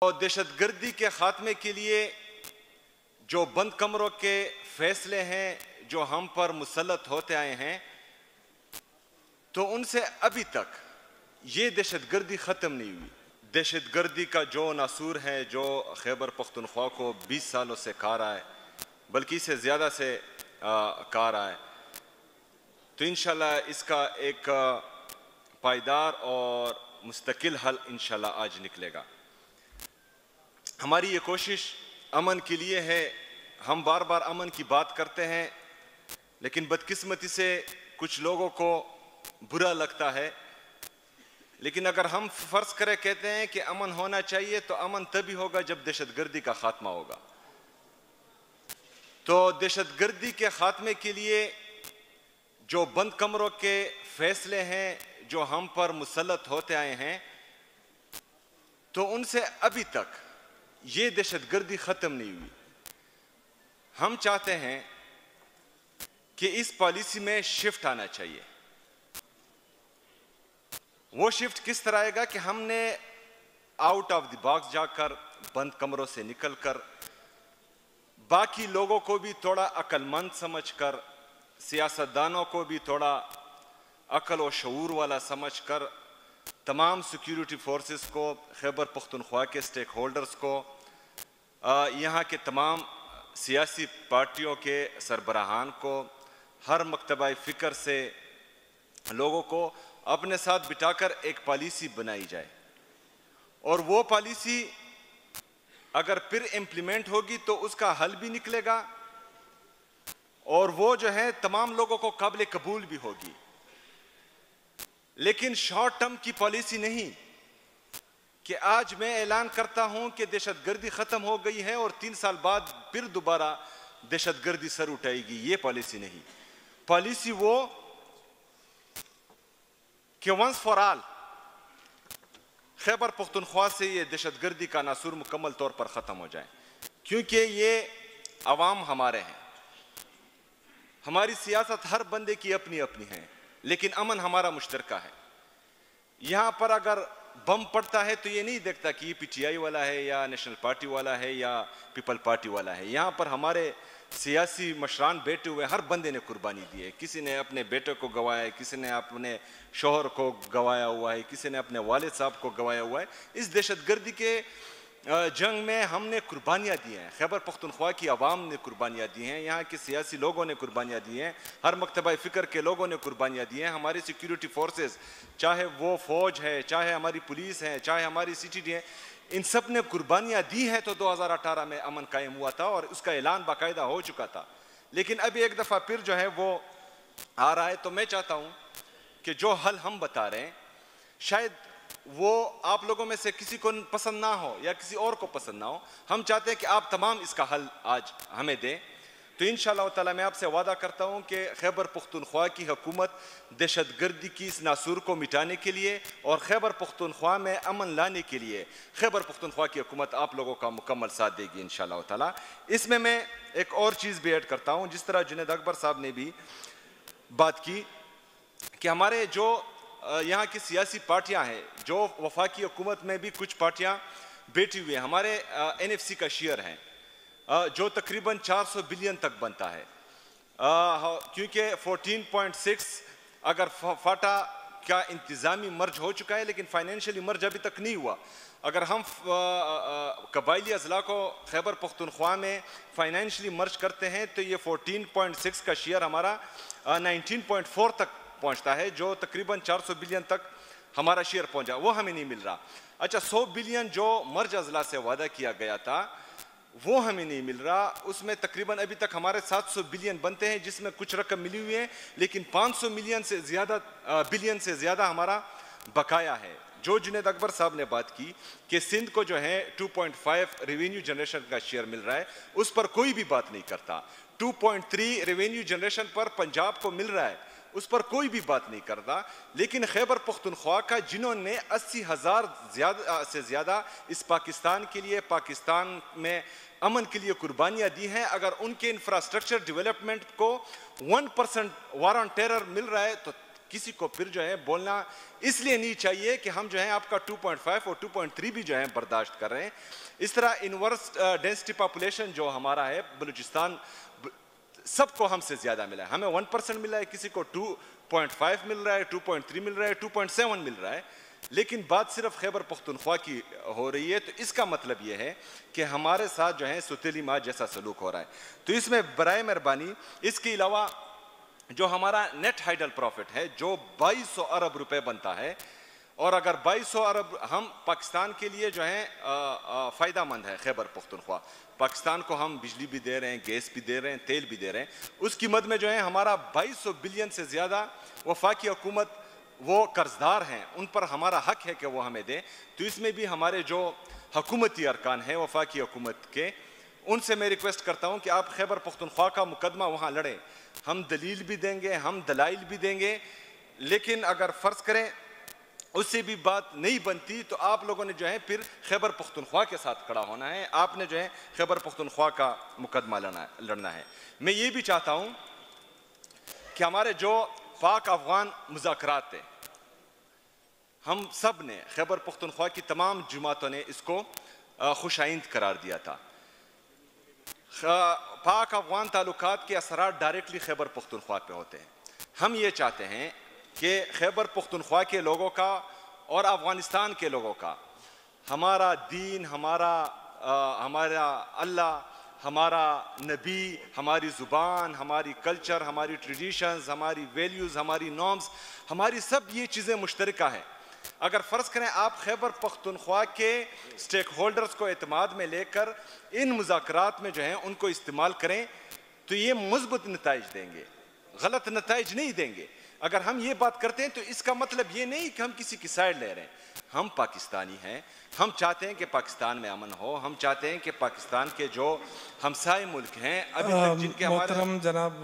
और दहशतगर्दी के खात्मे के लिए जो बंद कमरों के फैसले हैं जो हम पर मुसल्लत होते आए हैं, तो उनसे अभी तक ये दहशतगर्दी ख़त्म नहीं हुई। दहशतगर्दी का जो नासूर है जो खैबर पख्तूनख्वा को 20 सालों से खा रहा है, बल्कि इससे ज़्यादा से खा रहा है, तो इंशाल्लाह इसका एक पायदार और मुस्तकिल हल इंशाल्लाह आज निकलेगा। हमारी ये कोशिश अमन के लिए है। हम बार बार अमन की बात करते हैं, लेकिन बदकिस्मती से कुछ लोगों को बुरा लगता है। लेकिन अगर हम फर्ज करें कहते हैं कि अमन होना चाहिए, तो अमन तभी होगा जब दहशतगर्दी का खात्मा होगा। तो दहशतगर्दी के खात्मे के लिए जो बंद कमरों के फैसले हैं जो हम पर मुसल्लत होते आए हैं, तो उनसे अभी तक ये दहशतगर्दी ख़त्म नहीं हुई। हम चाहते हैं कि इस पॉलिसी में शिफ्ट आना चाहिए। वो शिफ्ट किस तरह आएगा कि हमने आउट ऑफ द बॉक्स जाकर, बंद कमरों से निकलकर, बाकी लोगों को भी थोड़ा अक्लमंद समझकर, सियासतदानों को भी थोड़ा अक्ल और शऊर वाला समझकर, तमाम सिक्योरिटी फोर्सेस को, खैबर पख्तूनख्वा के स्टेक होल्डर्स को, यहाँ के तमाम सियासी पार्टियों के सरबराहान को, हर मकतबा फ़िक्र से लोगों को अपने साथ बिठाकर एक पॉलिसी बनाई जाए। और वो पॉलिसी अगर फिर इम्प्लीमेंट होगी तो उसका हल भी निकलेगा, और वो जो है तमाम लोगों को काबिल कबूल भी होगी। लेकिन शॉर्ट टर्म की पॉलिसी नहीं कि आज मैं ऐलान करता हूं कि दहशतगर्दी खत्म हो गई है और 3 साल बाद फिर दोबारा दहशतगर्दी सर उठाएगी। ये पॉलिसी नहीं। पॉलिसी वो कि once for all Khyber Pakhtunkhwa से ये दहशतगर्दी का नासूर मुकम्मल तौर पर ख़त्म हो जाए। क्योंकि ये अवाम हमारे हैं, हमारी सियासत हर बंदे की अपनी अपनी है, लेकिन अमन हमारा मुश्तरका है। यहाँ पर अगर बम पड़ता है तो ये नहीं देखता कि ये पीटीआई वाला है या नेशनल पार्टी वाला है या पीपल पार्टी वाला है। यहाँ पर हमारे सियासी मशरान बैठे हुए, हर बंदे ने कुर्बानी दी है। किसी ने अपने बेटे को गंवाया है, किसी ने अपने शोहर को गंवाया हुआ है, किसी ने अपने वालिद साहब को गंवाया हुआ है। इस दहशतगर्दी के जंग में हमने कुर्बानियाँ दी हैं। खैबर पख्तूनख्वा की आवाम ने कुर्बानियाँ दी हैं, यहाँ के सियासी लोगों ने कुर्बानियाँ दी हैं, हर मकतबा फ़िक्र के लोगों ने कुर्बानियाँ दी हैं। हमारी सिक्योरिटी फोर्सेस, चाहे वो फ़ौज है, चाहे हमारी पुलिस है, चाहे हमारी सीटीडी है, इन सब ने कुर्बानियाँ दी हैं। तो 2018 में अमन कायम हुआ था और उसका ऐलान बाकायदा हो चुका था। लेकिन अभी एक दफ़ा फिर जो है वो आ रहा है। तो मैं चाहता हूँ कि जो हल हम बता रहे हैं, शायद वो आप लोगों में से किसी को पसंद ना हो या किसी और को पसंद ना हो। हम चाहते हैं कि आप तमाम इसका हल आज हमें दें। तो इंशाअल्लाह ताला मैं आपसे वादा करता हूं कि खैबर पख्तूनख्वा की हुकूमत दहशतगर्दी की इस नासूर को मिटाने के लिए और खैबर पख्तूनख्वा में अमन लाने के लिए खैबर पख्तूनख्वा की हुकूमत आप लोगों का मुकम्मल साथ देगी इंशाअल्लाह ताला। इसमें मैं एक और चीज़ भी ऐड करता हूँ, जिस तरह जुनैद अकबर साहब ने भी बात की कि हमारे जो यहाँ की सियासी पार्टियाँ हैं, जो वफाकी हुकूमत में भी कुछ पार्टियाँ बैठी हुई हैं, हमारे एनएफसी का शेयर है जो तकरीबन 400 बिलियन तक बनता है। क्योंकि 14.6 अगर फाटा का इंतज़ामी मर्ज हो चुका है, लेकिन फाइनेंशियली मर्ज अभी तक नहीं हुआ। अगर हम कबायली अजला को खैबर पख्तूनख्वा में फाइनेंशियली मर्ज करते हैं तो ये 14.6 का शेयर हमारा 19.4 तक पहुंचता है, जो तकरीबन 400 बिलियन तक हमारा शेयर पहुंचा। वो हमें नहीं मिल रहा। अच्छा, 100 बिलियन जो मर्ज अजला से वादा किया गया था वो हमें नहीं मिल रहा। उसमें तकरीबन अभी तक हमारे 700 बिलियन बनते हैं, जिसमें कुछ रकम मिली हुई है, लेकिन 500 बिलियन से ज़्यादा हमारा बकाया है। जो जुनैद अकबर साहब ने बात की कि सिंध को जो है 2.5 रेवेन्यू जनरेशन का शेयर मिल रहा है, उस पर कोई भी बात नहीं करता। 2.3 रेवेन्यू जनरेशन पर पंजाब को मिल रहा है, उस पर कोई भी बात नहीं करता। लेकिन खैबर पख्तूनख्वा का जिन्होंने 80,000 से ज़्यादा इस पाकिस्तान के लिए, पाकिस्तान में अमन के लिए कुर्बानियाँ दी हैं, अगर उनके इंफ्रास्ट्रक्चर डेवलपमेंट को 1% वार ऑन टेरर मिल रहा है, तो किसी को फिर जो है बोलना इसलिए नहीं चाहिए कि हम जो है आपका 2.5 और 2.3 भी जो है बर्दाश्त कर रहे हैं। इस तरह इनवर्स डेंसिटी पॉपुलेशन जो हमारा है बलूचिस्तान, सबको हमसे ज़्यादा मिला है। हमें 1% मिला है, किसी को 2.5 मिल रहा है, 2.3 मिल रहा है, 2.7 मिल रहा है, लेकिन बात सिर्फ खैबर पख्तूनख्वा की हो रही है। तो इसका मतलब ये है कि हमारे साथ जो है सुतीली माँ जैसा सलूक हो रहा है। तो इसमें बराए मेहरबानी इसके अलावा जो हमारा नेट हाइडल प्रॉफिट है जो 2200 अरब रुपए बनता है, और अगर 2200 अरब हम पाकिस्तान के लिए जो है फ़ायदा मंद है खैबर पख्तूनख्वा, पाकिस्तान को हम बिजली भी दे रहे हैं, गैस भी दे रहे हैं, तेल भी दे रहे हैं, उसकी मद में जो है हमारा 2200 बिलियन से ज़्यादा वफाकी हुकूमत वो कर्जदार हैं, उन पर हमारा हक है कि वो हमें दें। तो इसमें भी हमारे जो हुकूमती अरकान हैं वफाकी हुकूमत के, उनसे मैं रिक्वेस्ट करता हूँ कि आप खैबर पख्तूनख्वा का मुकदमा वहाँ लड़ें। हम दलील भी देंगे, हम दलाइल भी देंगे, लेकिन अगर फ़र्ज़ करें उससे भी बात नहीं बनती तो आप लोगों ने जो है फिर खैबर पख्तूनख्वा के साथ खड़ा होना है, आपने जो है खैबर पख्तूनख्वा का मुकदमा लड़ना है। मैं ये भी चाहता हूँ कि हमारे जो पाक अफगान मुज़ाकरात थे, हम सब ने खैबर पख्तूनख्वा की तमाम जमातों ने इसको खुशाइंद करार दिया था। पाक अफगान ताल्लुकात के असरात डायरेक्टली खैबर पख्तूनख्वा पे होते हैं। हम ये चाहते हैं कि खैबर पख्तूनख्वा के लोगों का और अफ़गानिस्तान के लोगों का हमारा दीन, हमारा अल्लाह, हमारा नबी, हमारी ज़ुबान, हमारी कल्चर, हमारी ट्रेडिशंस, हमारी वैल्यूज़, हमारी नॉर्म्स, हमारी सब ये चीज़ें मुश्तरका हैं। अगर फ़र्ज़ करें आप खैबर पख्तूनख्वा के स्टेक होल्डर्स को एतमाद में लेकर इन मुज़ाकरात में जो है उनको इस्तेमाल करें तो ये मुस्बत नताइज देंगे, गलत नताइज नहीं देंगे। अगर हम ये बात करते हैं तो इसका मतलब ये नहीं कि हम किसी की साइड ले रहे हैं। हम पाकिस्तानी हैं, हम चाहते हैं कि पाकिस्तान में अमन हो, हम चाहते हैं कि पाकिस्तान के जो हमसाए मुल्क हैं अभी तक जिनके हमारे जनाब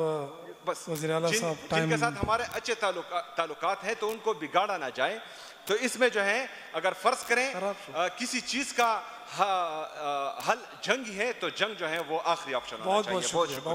बस जिनके साथ हमारे अच्छे ताल्लुकात हैं तो उनको बिगाड़ा ना जाए। तो इसमें जो है अगर फ़र्ज़ करें किसी चीज़ का हल जंग है तो जंग जो है वो आखिरी ऑप्शन होना चाहिए। बहुत शुक्रिया।